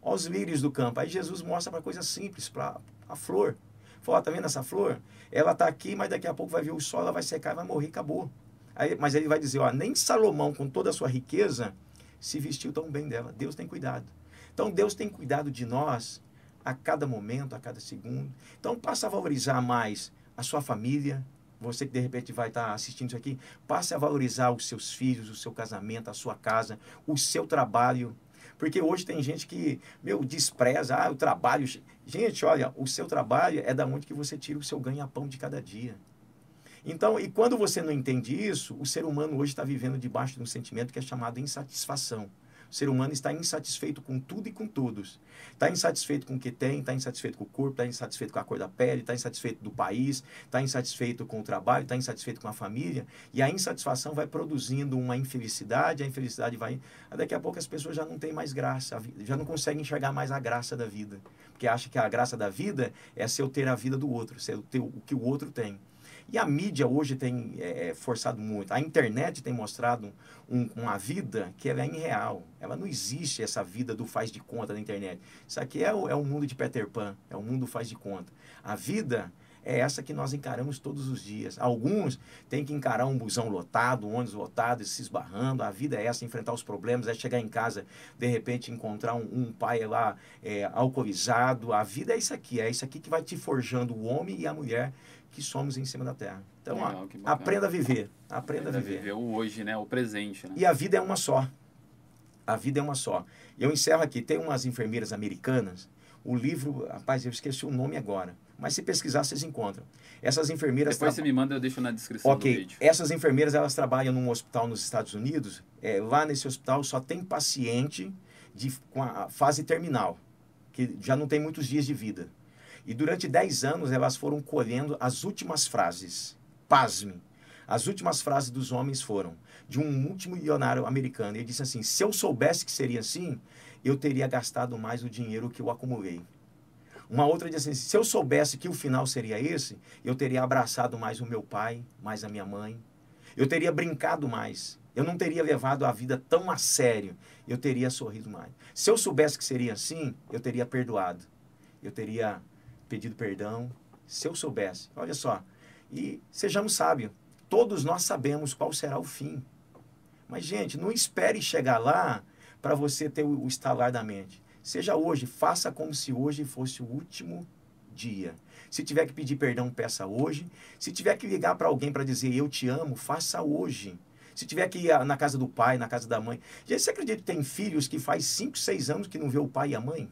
Olha os lírios do campo. Aí Jesus mostra para coisa simples, para a flor. Falou, tá vendo essa flor? Ela está aqui, mas daqui a pouco vai vir o sol, ela vai secar, vai morrer, acabou. Mas ele vai dizer, nem Salomão, com toda a sua riqueza, se vestiu tão bem dela. Deus tem cuidado. Então Deus tem cuidado de nós a cada momento, a cada segundo. Então passe a valorizar mais a sua família. Você que de repente vai estar assistindo isso aqui, passe a valorizar os seus filhos, o seu casamento, a sua casa, o seu trabalho. Porque hoje tem gente que, despreza, o trabalho. Gente, olha, o seu trabalho é da onde que você tira o seu ganha-pão de cada dia. Então, e quando você não entende isso, o ser humano hoje está vivendo debaixo de um sentimento que é chamado insatisfação. O ser humano está insatisfeito com tudo e com todos. Está insatisfeito com o que tem, está insatisfeito com o corpo, está insatisfeito com a cor da pele, está insatisfeito do país, está insatisfeito com o trabalho, está insatisfeito com a família. E a insatisfação vai produzindo uma infelicidade, a infelicidade vai... Daqui a pouco as pessoas já não têm mais graça, já não conseguem enxergar mais a graça da vida. Porque acham que a graça da vida é se eu ter a vida do outro, se eu ter o que o outro tem. E a mídia hoje tem forçado muito. A internet tem mostrado uma vida que ela é irreal. Ela não existe, essa vida do faz de conta da internet. Isso aqui é o mundo de Peter Pan, é o mundo faz de conta. A vida é essa que nós encaramos todos os dias. Alguns têm que encarar um busão lotado, um ônibus lotado, se esbarrando. A vida é essa, enfrentar os problemas, é chegar em casa, de repente encontrar um pai lá alcoolizado. A vida é isso aqui que vai te forjando o homem e a mulher que somos em cima da terra. Então, Legal, aprenda a viver. Aprenda a viver. O hoje, né? O presente, né? E a vida é uma só. A vida é uma só. Eu encerro aqui. Tem umas enfermeiras americanas. O livro, rapaz, eu esqueci o nome agora. Mas se pesquisar, vocês encontram. Essas enfermeiras... Depois você me manda, eu deixo na descrição do vídeo. Essas enfermeiras, elas trabalham num hospital nos Estados Unidos. Lá nesse hospital só tem paciente com a fase terminal, que já não tem muitos dias de vida. E durante 10 anos, elas foram colhendo as últimas frases. Pasme. As últimas frases dos homens foram de um multimilionário americano. Ele disse assim, se eu soubesse que seria assim, eu teria gastado mais o dinheiro que eu acumulei. Uma outra disse assim, se eu soubesse que o final seria esse, eu teria abraçado mais o meu pai, mais a minha mãe. Eu teria brincado mais. Eu não teria levado a vida tão a sério. Eu teria sorrido mais. Se eu soubesse que seria assim, eu teria perdoado. Eu teria pedido perdão. Se eu soubesse. Olha só. E sejamos sábios. Todos nós sabemos qual será o fim. Mas, gente, não espere chegar lá para você ter o estalar da mente. Seja hoje, faça como se hoje fosse o último dia. Se tiver que pedir perdão, peça hoje. Se tiver que ligar para alguém para dizer eu te amo, faça hoje. Se tiver que ir na casa do pai, na casa da mãe. Gente, você acredita que tem filhos que faz 5, 6 anos que não vê o pai e a mãe?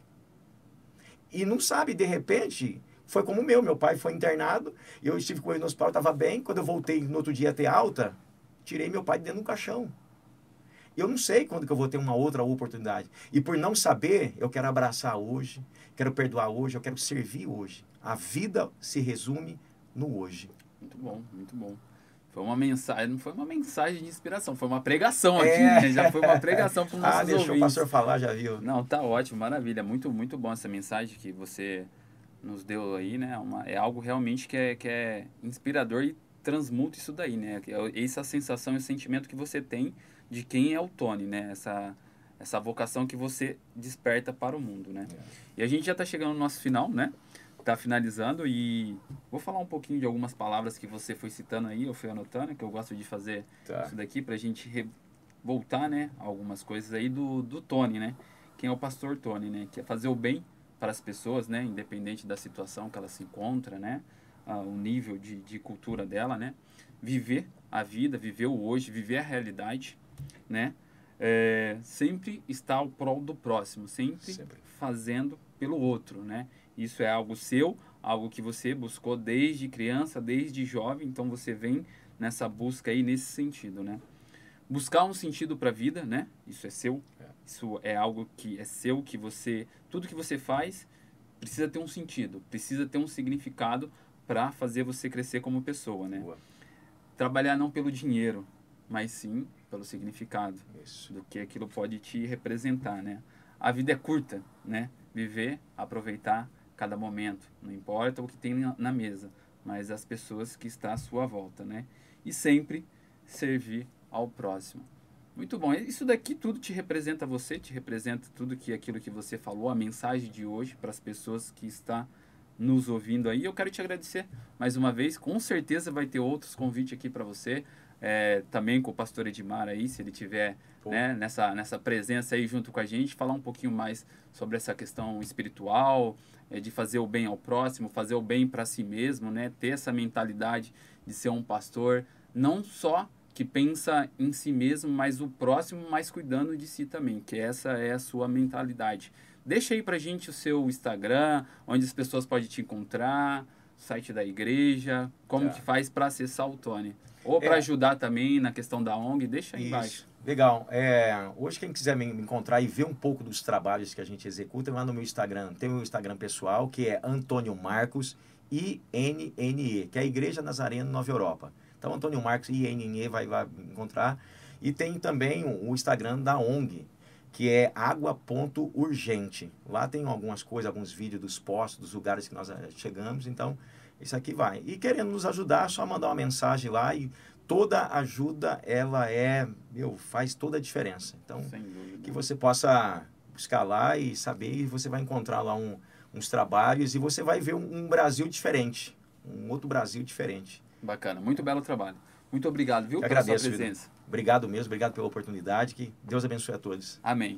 E não sabe, de repente, foi como o meu pai foi internado, eu estive com ele no hospital, estava bem, quando eu voltei no outro dia a ter alta, tirei meu pai de dentro do caixão. Eu não sei quando que eu vou ter uma outra oportunidade. E por não saber, eu quero abraçar hoje, quero perdoar hoje, eu quero servir hoje. A vida se resume no hoje. Muito bom, muito bom. Foi uma mensagem, não foi uma mensagem de inspiração, foi uma pregação aqui, né? Já foi uma pregação para os nossos ouvintes. Deixou o pastor falar, já viu? Não, tá ótimo, maravilha. Muito, muito bom essa mensagem que você nos deu aí, né? É algo realmente que é inspirador e transmuta isso daí, né? Essa sensação e o sentimento que você tem de quem é o Tony, né? Essa vocação que você desperta para o mundo, né? E a gente já está chegando no nosso final, né? Tá finalizando e vou falar um pouquinho de algumas palavras que você foi citando aí, eu fui anotando, que eu gosto de fazer isso daqui para a gente voltar, né? Algumas coisas aí do Tony, né? Quem é o pastor Tony, né? Que é fazer o bem para as pessoas, né? Independente da situação que ela se encontra, né? O nível de cultura dela, né? Viver a vida, viver o hoje, viver a realidade, né? Sempre estar ao prol do próximo, sempre fazendo pelo outro, né? Isso é algo seu, algo que você buscou desde criança, desde jovem, então você vem nessa busca aí, nesse sentido, né? Buscar um sentido para a vida, né? Isso é seu, isso é algo que é seu, que você, tudo que você faz precisa ter um sentido, precisa ter um significado para fazer você crescer como pessoa, né? Boa. Trabalhar não pelo dinheiro, mas sim pelo significado do que aquilo pode te representar, né? A vida é curta, né? Viver, aproveitar cada momento, não importa o que tem na mesa, mas as pessoas que estão à sua volta, né? E sempre servir ao próximo. Muito bom. Isso daqui tudo te representa você, te representa tudo aquilo que você falou, a mensagem de hoje para as pessoas que estão nos ouvindo aí. Eu quero te agradecer mais uma vez. Com certeza vai ter outros convites aqui para você. Também com o pastor Edmar aí, se ele tiver, né, nessa presença aí junto com a gente, falar um pouquinho mais sobre essa questão espiritual, de fazer o bem ao próximo, fazer o bem para si mesmo, né, ter essa mentalidade de ser um pastor, não só que pensa em si mesmo, mas o próximo, mas cuidando de si também, que essa é a sua mentalidade. Deixa aí pra gente o seu Instagram, onde as pessoas podem te encontrar, site da igreja, como que faz para acessar o Tony. Ou para ajudar também na questão da ONG, deixa aí embaixo. Legal. Hoje quem quiser me encontrar e ver um pouco dos trabalhos que a gente executa, lá no meu Instagram. Tem o meu Instagram pessoal, que é Antônio Marcos, INNE, que é a Igreja Nazareno Nova Europa. Então, Antônio Marcos, INNE, vai lá encontrar. E tem também o Instagram da ONG, que é água.urgente. Lá tem algumas coisas, alguns vídeos dos postos, dos lugares que nós chegamos. Então, isso aqui vai. E querendo nos ajudar, é só mandar uma mensagem lá e toda ajuda, ela faz toda a diferença. Então, que você possa buscar lá e saber, e você vai encontrar lá uns trabalhos e você vai ver um Brasil diferente. um outro Brasil diferente. Bacana, muito belo trabalho. Muito obrigado, viu, Eu pela agradeço, sua presença. Obrigado mesmo, obrigado pela oportunidade, que Deus abençoe a todos. Amém.